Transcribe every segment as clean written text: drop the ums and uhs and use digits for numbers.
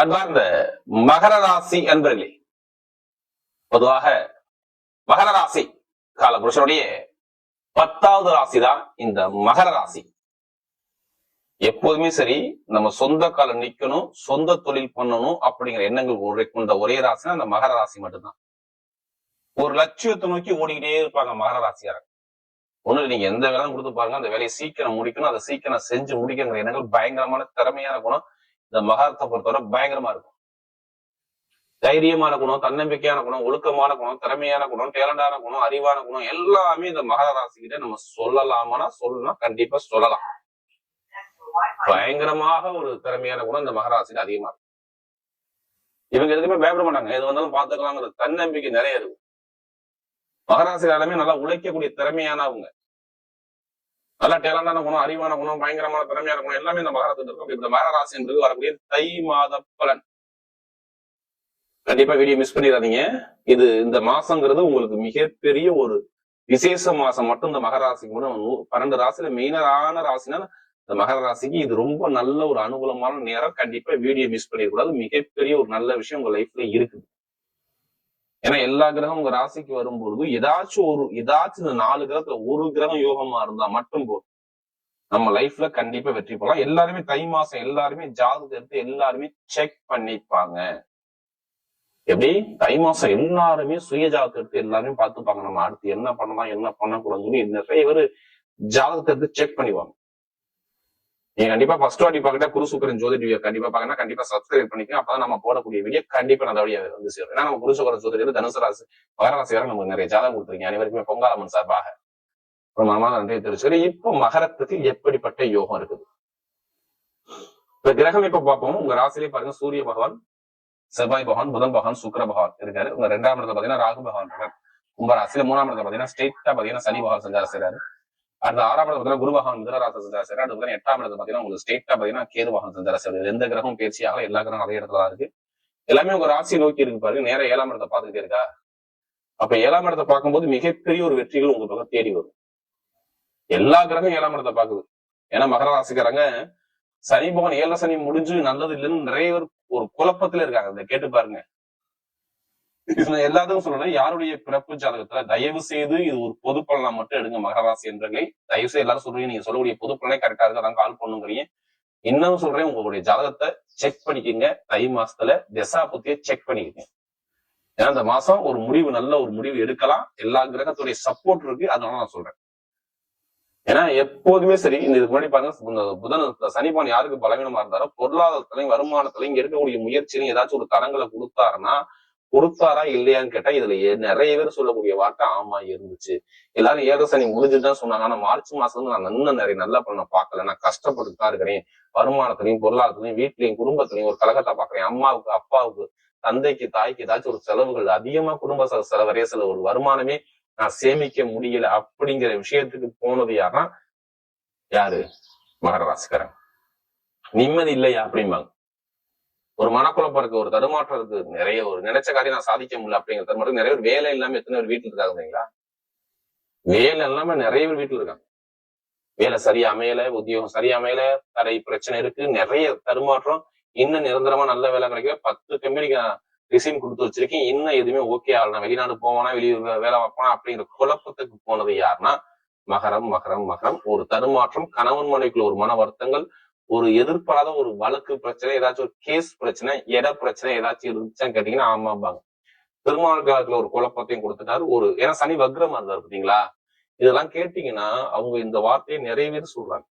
அன்பார்ந்த மகர ராசி அன்பர்களே, பொதுவாக மகர ராசி காலபுருஷனுடைய 10வது ராசி தான் இந்த மகர ராசி. எப்போதுமே சரி, நம்ம சொந்த காலம் நிக்கணும், சொந்த தொழில் பண்ணணும் அப்படிங்கிற எண்ணங்கள் கொண்ட ஒரே ராசினா அந்த மகர ராசி மட்டும்தான். ஒரு லட்சியத்தை நோக்கி ஓடிக்கிட்டே இருப்பாங்க மகர ராசியார. ஒண்ணு நீங்க எந்த வேலையும் கொடுத்து பாருங்க, அந்த வேலையை சீக்கிரம் முடிக்கணும், அதை சீக்கிரம் செஞ்சு முடிக்கங்கிற எண்ணங்கள் பயங்கரமான திறமையான குணம் இந்த மகரத்தை பொறுத்தவரை பயங்கரமா இருக்கும். தைரியமான குணம், தன்னம்பிக்கையான குணம், ஒழுக்கமான குணம், திறமையான குணம், டேலண்டான குணம், அறிவான குணம் எல்லாமே இந்த மகர ராசிக்கிட்ட நம்ம சொல்லலாமானா சொல்லலாம், கண்டிப்பா சொல்லலாம். பயங்கரமாக ஒரு திறமையான குணம் இந்த மகராசிக்கு அதிகமா இருக்கும். இவங்க எதுக்குமே பயப்பட மாட்டாங்க, எது வந்தாலும் பாத்துக்கலாங்கிற தன்னம்பிக்கை நிறைய இருக்கும். மகராசி எல்லாமே நல்லா உழைக்கக்கூடிய திறமையானவங்க, நல்லா டேலண்டான குணம், அறிவான குணம், பயங்கரமான திறமையான குணம் எல்லாமே இந்த மகரத்துக்கு இருக்கும். இந்த மகராசி என்பது வரக்கூடிய தை மாத பலன். கண்டிப்பா வீடியோ மிஸ் பண்ணிடாதீங்க. இது இந்த மாசங்கிறது உங்களுக்கு மிகப்பெரிய ஒரு விசேஷ மாசம் மட்டும். இந்த மகராசிக்கு கூட 12 ராசியில மெயினரான ராசினா இந்த மகர ராசிக்கு இது ரொம்ப நல்ல ஒரு அனுகூலமான நேரம். கண்டிப்பா வீடியோ மிஸ் பண்ணிடக்கூடாது. மிகப்பெரிய ஒரு நல்ல விஷயம் உங்க லைஃப்ல இருக்குது. ஏன்னா எல்லா கிரகம் உங்க ராசிக்கு வரும்பொழுது ஏதாச்சும் இந்த 4 கிரகத்துல ஒரு கிரகம் யோகமா இருந்தா மட்டும் போதும், நம்ம லைஃப்ல கண்டிப்பா வெற்றி போகலாம். எல்லாருமே தை மாசம் எல்லாருமே ஜாதகத்தை எடுத்து எல்லாருமே செக் பண்ணிப்பாங்க. எப்படி தை மாசம் எல்லாருமே சுய ஜாதகத்தை எடுத்து எல்லாருமே பார்த்துப்பாங்க. நம்ம அடுத்து என்ன பண்ணலாம் என்ன பண்ணக்கூடாதுன்னு சொல்லி நிறைய பேர் ஜாதகத்தை எடுத்து செக் பண்ணிவாங்க. நீங்க கண்டிப்பா ஃபர்ஸ்ட் வாட்டி பாக்கிட்டா குரு சுக்கரன் ஜோதி டிவியை கண்டிப்பா பாக்கணும், கண்டிப்பா சப்ஸ்கிரைப் பண்ணிக்கணும். அப்பதான் நம்ம போடக்கூடிய வீடியோ கண்டிப்பா நல்லபடியா வந்து சேரும். ஏன்னா நம்ம குரு சுக்கரன் ஜோதி தனுசு ராசி மகர ராசி வரை நமக்கு நிறைய ஜாதகம் கொடுத்துருக்கீங்க. அனைவருக்குமே பொங்காலம்மன் சார்பாக ஒரு மனமான நன்றியை தெரிவிச்சு. இப்போ மகரத்துக்கு எப்படிப்பட்ட யோகம் இருக்குது இப்ப கிரகம் இப்ப பார்ப்போம். உங்க ராசிலேயே பாருங்க, சூரிய பகவான், செவ்வாய் பகவான், புதன் பகவான், சுக்கிர பகவான் இருக்காரு. உங்க 2ஆம் இடத்துல பாத்தீங்கன்னா ராகு பகவான் இருக்காரு. கும்பராசியில 3ஆம் இடத்துல பாத்தீங்கன்னா ஸ்ட்ரெயிட்டா பாத்தீங்கன்னா சனி பகவான் சஞ்சாரம் செய்றாரு. அடுத்த 6ஆம் இடத்துல பாத்தீங்கன்னா குரு பகவான் மிதுனராசி சஞ்சாரம் செய்றாரு. அடுத்து 8ஆம் இடத்துல பாத்தீங்கன்னா உங்களுக்கு ஸ்ட்ரெயிட்டா பாத்தீங்கன்னா கேது பகவான் சஞ்சாரம் செய்றாரு. எந்த கிரகம் பேச்சியாக எல்லா கிரகம் அதே இடத்துல தான் இருக்கு. எல்லாமே உங்க ராசியை நோக்கி இருக்கு பாருங்க. நேர 7ஆம் இடத்தை பாத்துக்கிட்டே இருக்கா. அப்ப 7ஆம் இடத்தை பார்க்கும்போது மிகப்பெரிய ஒரு வெற்றிகள் உங்க பக்கம் தேடி வரும். எல்லா கிரகம் 7ஆம் இடத்தை பாக்குது. ஏன்னா மகர ராசிக்காரங்க சனி பகவான் 7 சனி முடிஞ்சு நல்லது இல்லைன்னு நிறைய பேர் ஒரு குழப்பத்துல இருக்காங்க. இதை கேட்டு பாருங்க. எல்லாத்துக்கும் சொல்லணும், யாருடைய பிறப்பு ஜாதகத்துல தயவு செய்து இது ஒரு பொது பலனா மட்டும் எடுங்க. மகராசி என்றங்களை தயவு செய்து எல்லாரும் சொல்றீங்க, நீங்க சொல்லக்கூடிய பொது பலனே கரெக்டா இருக்கு, அதான் கால் பண்ணுங்கிறீங்க. இன்னும் சொல்றேன், உங்களுடைய ஜாதகத்தை செக் பண்ணிக்கோங்க. தை மாசத்துல திசா புத்திய செக் பண்ணிக்கோங்க. ஏன்னா இந்த மாசம் ஒரு முடிவு, நல்ல ஒரு முடிவு எடுக்கலாம். எல்லா கிரகத்துடைய சப்போர்ட் இருக்கு, அதனால நான் சொல்றேன். ஏன்னா எப்போதுமே சரி, இதுக்கு முன்னாடி பாருங்க, புதன் சனிபான் யாருக்கு பலவீனமா இருந்தாரோ பொருளாதாரத்திலையும் வருமானத்திலையும் இங்க இருக்கக்கூடிய முயற்சியிலையும் ஏதாச்சும் ஒரு தரங்களை கொடுத்தாரா இல்லையான்னு கேட்டா இதுல நிறைய பேர் சொல்லக்கூடிய வார்த்தை ஆமா இருந்துச்சு. எல்லாரும் 7 சனி முடிஞ்சுதான் சொன்னாங்க. ஆனா மார்ச் மாசம் நான் இன்னும் நிறைய நல்ல பண்ண பாக்கல, நான் கஷ்டப்பட்டு தான் இருக்கிறேன். வருமானத்திலையும் பொருளாதாரத்திலையும் வீட்லயும் குடும்பத்திலையும் ஒரு கலகத்தா பாக்குறேன். அம்மாவுக்கு அப்பாவுக்கு தந்தைக்கு தாய்க்கு ஏதாச்சும் ஒரு செலவுகள் அதிகமா, குடும்ப செலவரைய செலவு, ஒரு வருமானமே நான் சேமிக்க முடியல அப்படிங்கிற விஷயத்துக்கு போனது யாரு மகர ராசிக்காரன். நிம்மதி இல்லையா அப்படிம்பாங்க. ஒரு மனக்குழப்பம் இருக்கு, ஒரு தடுமாற்றம் இருக்கு, நிறைய ஒரு நினைச்ச காரியம் நான் சாதிக்க முடியல அப்படிங்கிற தடுமாற்றம். நிறைய பேர் வேலை இல்லாம எத்தனை பேர் வீட்டுல இருக்காங்க இல்லைங்களா? வேலை இல்லாம நிறைய பேர் வீட்டுல இருக்காங்க. வேலை சரியா அமையல, உத்தியோகம் சரியா அமையல, தடை பிரச்சனை இருக்கு, நிறைய தடுமாற்றம். இன்னும் நிரந்தரமா நல்ல வேலை கிடைக்கல, 10 கம்பெனிக்கு ரிசைன் கொடுத்து வச்சிருக்கேன், இன்னும் எதுவுமே ஓகே ஆகலாம், வெளிநாடு போவானா வெளியூர் வேலை வைப்பானா அப்படிங்கிற குழப்பத்துக்கு போனது யாருன்னா மகரம். ஒரு தடுமாற்றம், கணவன் மனைவிக்குள்ள ஒரு மன வருத்தங்கள், ஒரு எதிர்பாராத ஒரு வழக்கு பிரச்சனை, ஏதாச்சும் ஒரு கேஸ் பிரச்சனை, இட பிரச்சனை ஏதாச்சும் இருந்துச்சான்னு கேட்டீங்கன்னா ஆமாம்பாங்க. திருமண காலத்துல ஒரு குழப்பத்தையும் கொடுத்துட்டாரு. ஏன்னா சனி வக்ரமா இருந்தாரு பாத்தீங்களா. இதெல்லாம் கேட்டீங்கன்னா அவங்க இந்த வார்த்தையை நிறைய பேர் சொல்றாங்க.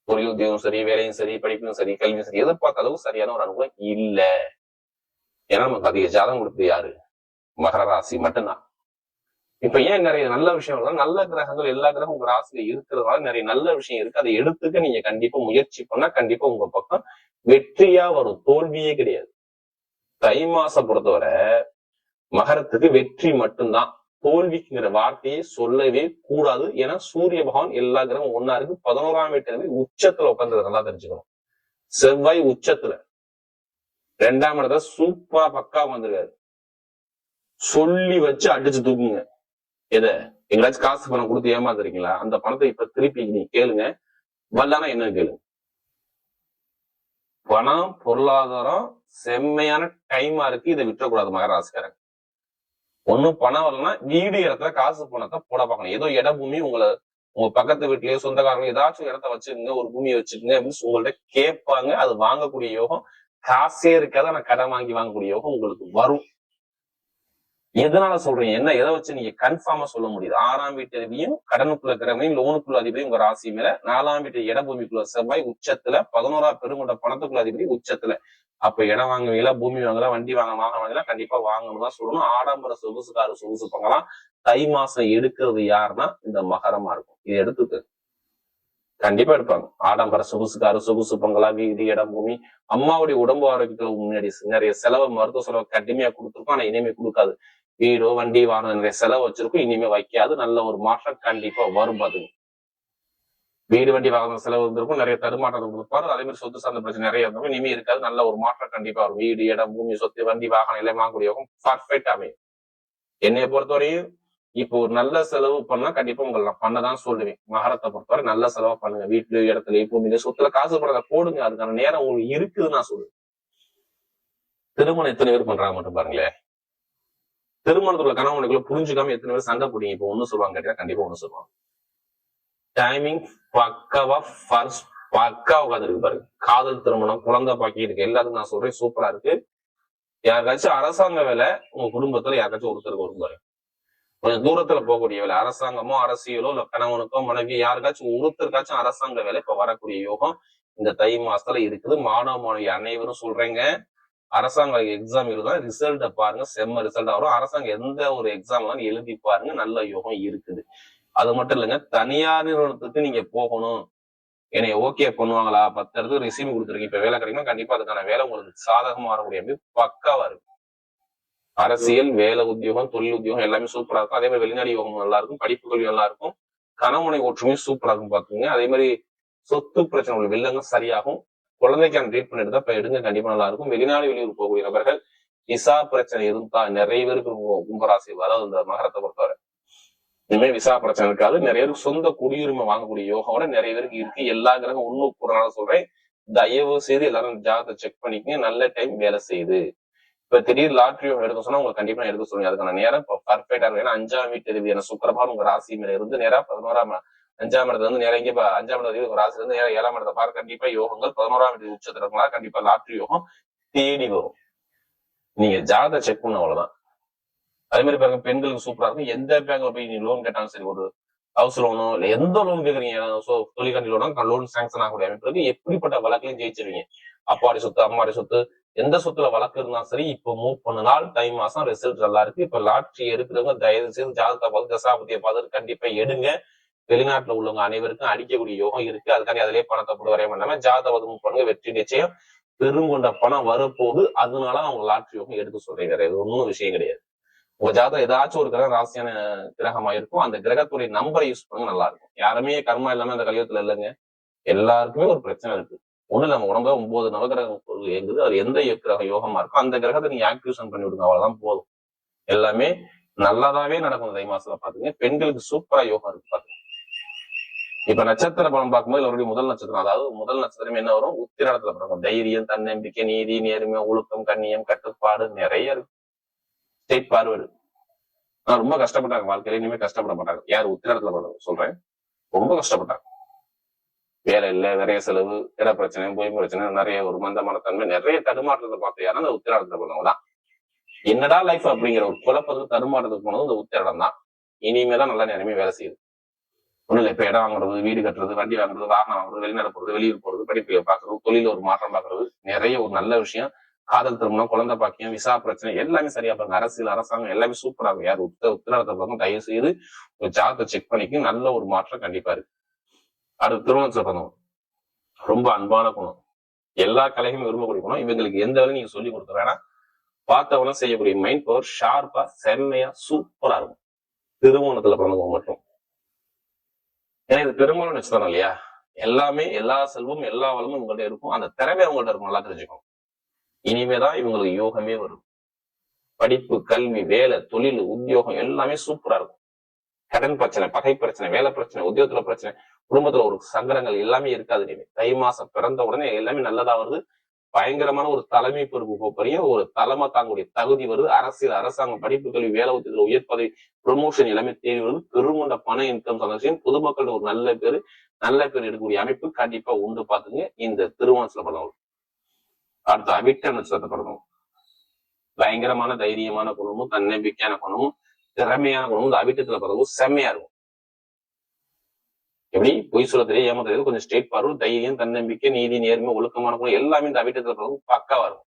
தொழில் உத்தியோகம் சரி, வேலையும் சரி, படிப்பும் சரி, கல்வியும் சரி, எதிர்பார்த்த அளவு சரியான ஒரு அனுபவம் இல்ல. ஏன்னா நமக்கு அதிக ஜாதகம் கொடுத்தது யாரு? மகர ராசி மட்டும்தான். இப்ப ஏன் நிறைய நல்ல விஷயம், நல்ல கிரகங்கள் எல்லா கிரகம் உங்க ராசியில இருக்கிறதுனால நிறைய நல்ல விஷயம் இருக்கு. அதை எடுத்துக்க நீங்க கண்டிப்பா முயற்சி பண்ணா கண்டிப்பா உங்க பக்கம் வெற்றியா வரும், தோல்வியே கிடையாது. தை மாசம் பொறுத்தவரை மகரத்துக்கு வெற்றி மட்டும்தான், தோல்விக்குங்கிற வார்த்தையை சொல்லவே கூடாது. ஏன்னா சூரிய பகவான் எல்லா கிரகம் ஒன்னா இருக்கு. 11ஆம் வீட்டு உச்சத்துல உட்கார்ந்து நல்லா தெரிஞ்சுக்கணும். செவ்வாய் உச்சத்துல 2ஆம் இடத்துல சூப்பரா பக்கா வந்துருக்காரு. சொல்லி வச்சு அடிச்சு தூக்குங்க. எதை எங்களாச்சும் காசு பணம் கொடுத்து ஏமாந்துருக்கீங்களா? அந்த பணத்தை இப்ப திருப்பி நீ கேளுங்க. வரலன்னா என்ன கேளுங்க. பணம், பொருளாதாரம், செம்மையான டைமா இருக்கு. இதை விட்டுறக்கூடாது மகர ராசிக்காரங்க. ஒண்ணும் பணம் வரலன்னா வீடு இடத்துல காசு பணத்தை போட பார்க்கணும். ஏதோ இட பூமி உங்க பக்கத்து வீட்லயோ சொந்தக்காரங்க ஏதாச்சும் இடத்த வச்சுக்கோங்க, ஒரு பூமியை வச்சுக்கோங்க அப்படின்னு உங்கள்ட்ட கேட்பாங்க. அது வாங்கக்கூடிய யோகம் காசே இருக்காது, ஆனா கடன் வாங்கி வாங்கக்கூடிய யோகம் உங்களுக்கு வரும். எதனால சொல்றீங்க, என்ன எதை வச்சு நீங்க கன்ஃபார்மா சொல்ல முடியுது? 6ஆம் வீட்டு அதிபதியும் கடனுக்குள்ள இருக்கிறவங்க லோனுக்குள்ள அதிபதியும் உங்க ராசி மேல, 4ஆம் வீட்டு இடபூமிக்குள்ள செவ்வாய் உச்சத்துல, 11ஆம் பெருங்கொண்ட பணத்துக்குள்ள அதிபதி உச்சத்துல. அப்ப இடம் வாங்குவீங்களா, பூமி வாங்கலாம், வண்டி வாங்கலாம், கண்டிப்பா வாங்கணும் தான் சொல்லணும். ஆடம்பர சொகுசுக்காரு சொகுசு பங்கலாம் தை மாசம் எடுக்கிறது யாருன்னா இந்த மகரமா இருக்கும். இது எடுத்துக்கு கண்டிப்பா எடுப்பாங்க. ஆடம்பர சொகுசுக்காரு சொகுசு பங்களா, வீடு, இடம், பூமி. அம்மாவுடைய உடம்பு ஆரோக்கியத்துல முன்னாடி நிறைய செலவு, மருத்துவ செலவு கடுமையா கொடுத்துருக்கோம், ஆனா இனிமே கொடுக்காது. வீடோ வண்டி வாகனம் நிறைய செலவு வச்சிருக்கும், இனிமே வைக்காது. நல்ல ஒரு மாற்றம் கண்டிப்பா வரும். பாத்துங்க, வீடு வண்டி வாகனம் செலவு இருந்திருக்கும், நிறைய தடுமாற்றத்தை கொடுப்பாரு. அதே மாதிரி சொத்து சார்ந்த பிரச்சனை நிறைய இருந்தோம், இனிமே இருக்காது. நல்ல ஒரு மாற்றம் கண்டிப்பா வரும். வீடு, இடம், பூமி, சொத்து, வண்டி, வாகனம் எல்லாம் வாங்கக்கூடிய பர்ஃபெக்ட் அமையும். என்னைய பொறுத்தவரையும் இப்போ ஒரு நல்ல செலவு பண்ணா கண்டிப்பா உங்களை நான் பண்ணதான் சொல்லுவேன். மகரத்தை பொறுத்தவரை நல்ல செலவு பண்ணுங்க. வீட்டுல, இடத்துல, பூமியில, சொத்துல காசு பணத்தை போடுங்க. அதுக்கான நேரம் உங்களுக்கு இருக்குதுன்னு நான் சொல்லுவேன். திருமணம் எத்தனை பேர் பண்றாங்க மட்டும் பாருங்களேன். திருமணத்துல கணவனுக்குள்ள புரிஞ்சுக்காம எத்தனை பேர் சண்டை போடுங்க. இப்ப ஒண்ணு சொல்லுவாங்க கேட்டா கண்டிப்பா ஒண்ணு சொல்லுவாங்க. டைமிங் பக்காவா பக்கா உட்காந்து இருக்கு பாருங்க. காதல் திருமணம், குழந்தை பாக்கி இருக்கு, எல்லாத்துக்கும் நான் சொல்றேன் சூப்பரா இருக்கு. யாருக்காச்சும் அரசாங்க வேலை உங்க குடும்பத்துல யாருக்காச்சும் ஒருத்தருக்கு வரும் பாருங்க. கொஞ்சம் தூரத்துல போகக்கூடிய வேலை, அரசாங்கமோ அரசியலோ இல்ல கணவனுக்கோ மனைவி யாருக்காச்சும் ஒருத்தருக்காச்சும் அரசாங்க வேலை இப்ப வரக்கூடிய யோகம் இந்த தை மாசத்துல இருக்குது. மாணவ மாணவி அனைவரும் சொல்றேங்க, அரசாங்க எக்ஸாம் எழுதா ரிசல்ட்டை பாருங்க, செம்ம ரிசல்ட் வரும். அரசாங்கம் எந்த ஒரு எக்ஸாம் எழுதி பாருங்க, நல்ல யோகம் இருக்குது. அது மட்டும் இல்லைங்க, தனியார் நிறுவனத்துக்கு நீங்க போகணும், என்னை ஓகே பண்ணுவாங்களா, 10 இடத்துக்கு ரெசியூம் கொடுத்துருக்கீங்க, இப்ப வேலை கிடைக்கணும், கண்டிப்பா அதுக்கான வேலை உங்களுக்கு சாதகமா வரக்கூடிய பக்காவா இருக்கு. அரசியல், வேலை, உத்தியோகம், தொழில் உத்தியோகம் எல்லாமே சூப்பரா இருக்கும். அதே மாதிரி வெளிநாடு யோகம் நல்லா இருக்கும், படிப்பு கல்வி நல்லா இருக்கும், கணமுனை ஒற்றுமையும் சூப்பரா இருக்கும் பாத்துங்க. அதே மாதிரி சொத்து பிரச்சனை உள்ள வெள்ளங்க சரியாகும். குழந்தைக்கான ட்ரீட்மெண்ட் எடுத்தா இப்ப எடுங்க, கண்டிப்பா நல்லா இருக்கும். வெளிநாடு வெளியூர் போகக்கூடிய நபர்கள் விசா பிரச்சனை இருந்தா நிறைய பேருக்கு கும்பராசி, அதாவது இந்த மகரத்தை பொறுத்தவரை இனிமே விசா பிரச்சனை இருக்காது. நிறைய பேருக்கு சொந்த குடியுரிமை வாங்கக்கூடிய யோகாவோட நிறைய பேருக்கு இருக்கு. எல்லா கிரகம் ஒன்னும் கூறனால சொல்றேன், தயவு செய்து எல்லாரும் ஜாதகத்தை செக் பண்ணிக்கங்க. நல்ல டைம் வேலை செய்யுது. இப்ப திடீர் லாட்ரி எடுக்க சொன்னா உங்களுக்கு கண்டிப்பா எடுக்க சொல்லுங்க. அதுக்கான நேரம் இப்ப பர்ஃபெக்டா இருக்கும். ஏன்னா 5ஆம் வீட்டு அதிபதி என சுக்கிரபான் உங்க ராசி மேல இருந்து நேரா 11ஆம் 5ஆம் இடத்துல இருந்து நேரம் இங்க 5ஆம் இடத்துல ராசில இருந்து நேரம் 7ஆம் இடத்தை பாரு, கண்டிப்பா யோகங்கள் 11ஆம் வீட்டு உச்சத்துல இருக்கலாம். கண்டிப்பா லாட்ரி யோகம் தேடி வரும். நீங்க ஜாதகத்தை செக் பண்ண அவ்வளவுதான். அதே மாதிரி பாருங்க, பெண்களுக்கு சூப்பரா இருக்கும். எந்த பேங்க்ல போய் நீங்க லோன் கேட்டாலும் சரி, ஒரு ஹவுஸ் லோனோ இல்ல எந்த லோன் கேக்குறீங்க, தொழிற்கல்வி லோனோ லோன் சாங்ஷன் ஆகக்கூடிய அமைப்பு இருக்கு. எப்படிப்பட்ட வழக்கையும் ஜெயிச்சிருவீங்க. அப்பாடி சொத்து, அம்மாடி சொத்து, எந்த சொத்துல வழக்கு இருந்தாலும் சரி, இப்ப மூவ் பண்ணனால் தை மாசம் ரிசல்ட் நல்லா இருக்கு. இப்ப லாட்ரி எடுக்கிறவங்க தயவு செய்து ஜாதகத்தை பார்த்து தசாபதியை பார்த்து கண்டிப்பா எடுங்க. வெளிநாட்டுல உள்ளவங்க அனைவருக்கும் அடிக்கக்கூடிய யோகம் இருக்கு. அதுக்காண்டி அதிலேயே பணத்தை போட்டு வரைய பண்ணாம ஜாதகம் மூவ் பண்ணுங்க, வெற்றி நிச்சயம். பெருங்கொண்ட பணம் வரப்போகுது, அதனால அவங்க லாட்ரி யோகம் எடுக்க சொல்றீங்க. வேற ஒன்னும் விஷயம் கிடையாது. உங்க ஜாதகம் ஏதாச்சும் ஒரு கிரகம் ராசியான கிரகமா இருக்கும், அந்த கிரகத்துடைய நம்பரை யூஸ் பண்ணுங்க, நல்லா இருக்கும். யாருமே கர்மா இல்லாம அந்த கலியுகத்துல இல்லைங்க. எல்லாருக்குமே ஒரு பிரச்சனை இருக்கு. ஒண்ணு நம்ம உடம்புல 9 நவகிரகம் இயங்குது. அது எந்த கிரக யோகமா இருக்கும் அந்த கிரகத்தை நீங்க ஆக்டிவேஷன் பண்ணி விடுங்க, அவ்வளவுதான் போதும். எல்லாமே நல்லதாவே நடக்கும். தை மாசத்துல பாத்துங்க, பெண்களுக்கு சூப்பரா யோகம் இருக்கு பாத்துங்க. இப்ப நட்சத்திர பலம் பார்க்கும்போது அவருடைய முதல் நட்சத்திரம், அதாவது முதல் நட்சத்திரம் என்ன வரும், உத்திராடத்துல பிறக்கும். தைரியம், தன்னம்பிக்கை, நீதி, நேர்மை, ஒழுக்கம், கண்ணியம், கட்டுப்பாடு நிறைய இருக்கு. State forward. நான் ரொம்ப கஷ்டப்பட்டாங்க வாழ்க்கையில, இனிமே கஷ்டப்பட மாட்டாங்க. யார் உத்திராடத்துல சொல்றேன், ரொம்ப கஷ்டப்பட்டாங்க. வேலை இல்ல, நிறைய செலவு, இட பிரச்சனை, பொய் பிரச்சனை, நிறைய ஒரு மந்தமான தன்மை, நிறைய தடுமாற்றத்தை பார்த்து யாரும் அந்த உத்திராடத்துல போனவங்கதான். என்னடா லைஃப் அப்படிங்கிற ஒரு குழப்பத்துக்கு தடுமாற்றத்துக்கு போனது இந்த உத்திராடம் தான். இனிமேதான் நல்லா நேரமே வேலை செய்யுது. ஒண்ணு இல்ல, இப்ப இடம் வாங்குறது, வீடு கட்டுறது, வண்டி வாங்குறது, வாகனம் வாங்குறது, வெளிநாடு போறது, வெளியூர் போறது, படிப்புகளை பாக்குறது, தொழில ஒரு மாற்றம் பாக்குறது, நிறைய ஒரு நல்ல விஷயம். காதல் திருமணம், குழந்தை பாக்கியம், விசா பிரச்சனை எல்லாமே சரியா பாருங்க. அரசியல், அரசாங்கம் எல்லாமே சூப்பரா இருக்கும். யார் உத்திராடத்தை பார்க்கும் தயவு செய்து ஒரு ஜாதகத்தை செக் பண்ணிக்க, நல்ல ஒரு மாற்றம் கண்டிப்பா இருக்கு. அடுத்து திருமணத்துல பண்ணணும், ரொம்ப அன்பான குணம், எல்லா கலைகளும் விரும்பக்கூடிய குணம். இவங்களுக்கு எந்த வேலையும் நீங்க சொல்லி கொடுக்க வேணாம். பார்த்தவன செய்யக்கூடிய மைண்ட் பவர் ஷார்ப்பா செம்மையா சூப்பரா இருக்கும். திருமணத்துல பிறந்தவங்க மட்டும், ஏன்னா இது பெரும்பாலும் நட்சத்திரம் இல்லையா, எல்லாமே எல்லா செல்வமும் எல்லா வளமும் உங்கள்கிட்ட இருக்கும். அந்த திறமை உங்கள்கிட்ட இருக்கும், நல்லா தெரிஞ்சுக்கணும். இனிமேதான் இவங்களுக்கு யோகமே வரும். படிப்பு, கல்வி, வேலை, தொழில், உத்தியோகம் எல்லாமே சூப்பரா இருக்கும். கடன் பிரச்சனை, பகை பிரச்சனை, வேலை பிரச்சனை, உத்தியோகத்துல பிரச்சனை, குடும்பத்துல ஒரு சங்கடங்கள் எல்லாமே இருக்காது. இனிமே தை மாசம் பிறந்த உடனே எல்லாமே நல்லதா வருது. பயங்கரமான ஒரு தலைமை பொறுப்பு போறீங்க. ஒரு தலைமை தாங்கக்கூடிய தகுதி வருது. அரசியல், அரசாங்கம், படிப்பு, கல்வி, வேலை உத்தியத்துல உயர் பதவி, ப்ரொமோஷன் எல்லாமே தேடி வருது. பெருமண்ட பண இன்கம் சந்தோஷம், பொதுமக்கள் ஒரு நல்ல பேர் எடுக்கக்கூடிய அமைப்பு கண்டிப்பா உண்டு. பாத்துங்க இந்த திருவோணத்துல படம். அடுத்து அவிட்ட நட்சத்திரத்தை படம். பயங்கரமான தைரியமான குணமும், தன்னம்பிக்கையான குணமும், திறமையான குணமும் இந்த அவிட்டத்துல பிறகு செம்மையா இருக்கும். எப்படி பொய் சொல்ல தெரியும், ஏமாத்த கொஞ்சம் ஸ்ட்ரெயிட் ஃபார்வர்ட், தைரியம், தன்னம்பிக்கை, நீதி, நேர்மை, ஒழுக்கமான குணம் எல்லாமே இந்த அவிட்டத்துல பிறகு பக்காவா இருக்கும்.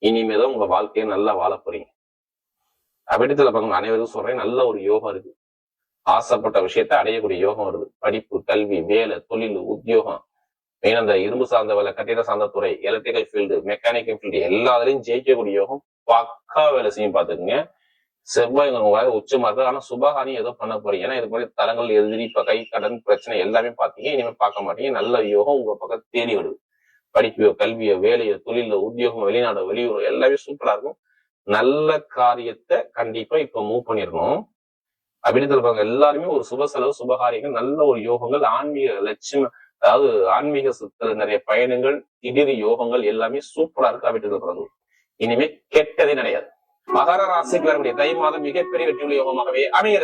இனிமேதான் உங்க வாழ்க்கையை நல்லா வாழ போறீங்க. அவிட்டத்துல பிறகு அனைவரும் சொல்றேன், நல்ல ஒரு யோகம் இருக்கு. ஆசைப்பட்ட விஷயத்த அடையக்கூடிய யோகம் வருது. படிப்பு, கல்வி, வேலை, தொழில், உத்தியோகம், மெயின் அந்த இரும்பு சார்ந்த வேலை, கட்டிட சார்ந்த துறை, எலக்ட்ரிக்கல் ஃபீல்டு, மெக்கானிக்கல் ஃபீல்டு எல்லாத்துலயும் ஜெயிக்கக்கூடிய யோகம் பக்கா வேலை செய்யும். பாத்துக்கோங்க. செவ்வாய் உங்களால உச்சமா இருக்கு. ஆனா சுபகாரி ஏதோ பண்ண போறீங்க. ஏன்னா இது மாதிரி தலங்கள், எதிரி, பகை, கடன் பிரச்சனை எல்லாமே பாத்தீங்க. இனிமே பார்க்க மாட்டீங்க. நல்ல யோகம் உங்க பக்கம் தேடி வருது. படிப்பையோ, கல்வியோ, வேலையோ, தொழிலோ, உத்தியோகம், வெளிநாடு, வெளியூர் எல்லாமே சூப்பரா இருக்கும். நல்ல காரியத்தை கண்டிப்பா இப்ப மூவ் பண்ணிருக்கணும். அப்படின்னு சொல்றாங்க. எல்லாருமே ஒரு சுப செலவு, சுபகாரியங்கள், நல்ல ஒரு யோகங்கள், ஆன்மீக லட்சியம், அதாவது ஆன்மீக சுத்தல், நிறைய பயணங்கள், திடீர் யோகங்கள் எல்லாமே சூப்பரா இருக்கு. அப்படின்னு சொல்றாங்க. இனிமே கெட்டதே கிடையாது. மகர ராசிக்கு வரக்கூடிய தை மாதம் மிகப்பெரிய வெற்றியுள்ள யோகமாகவே அமைகிறது.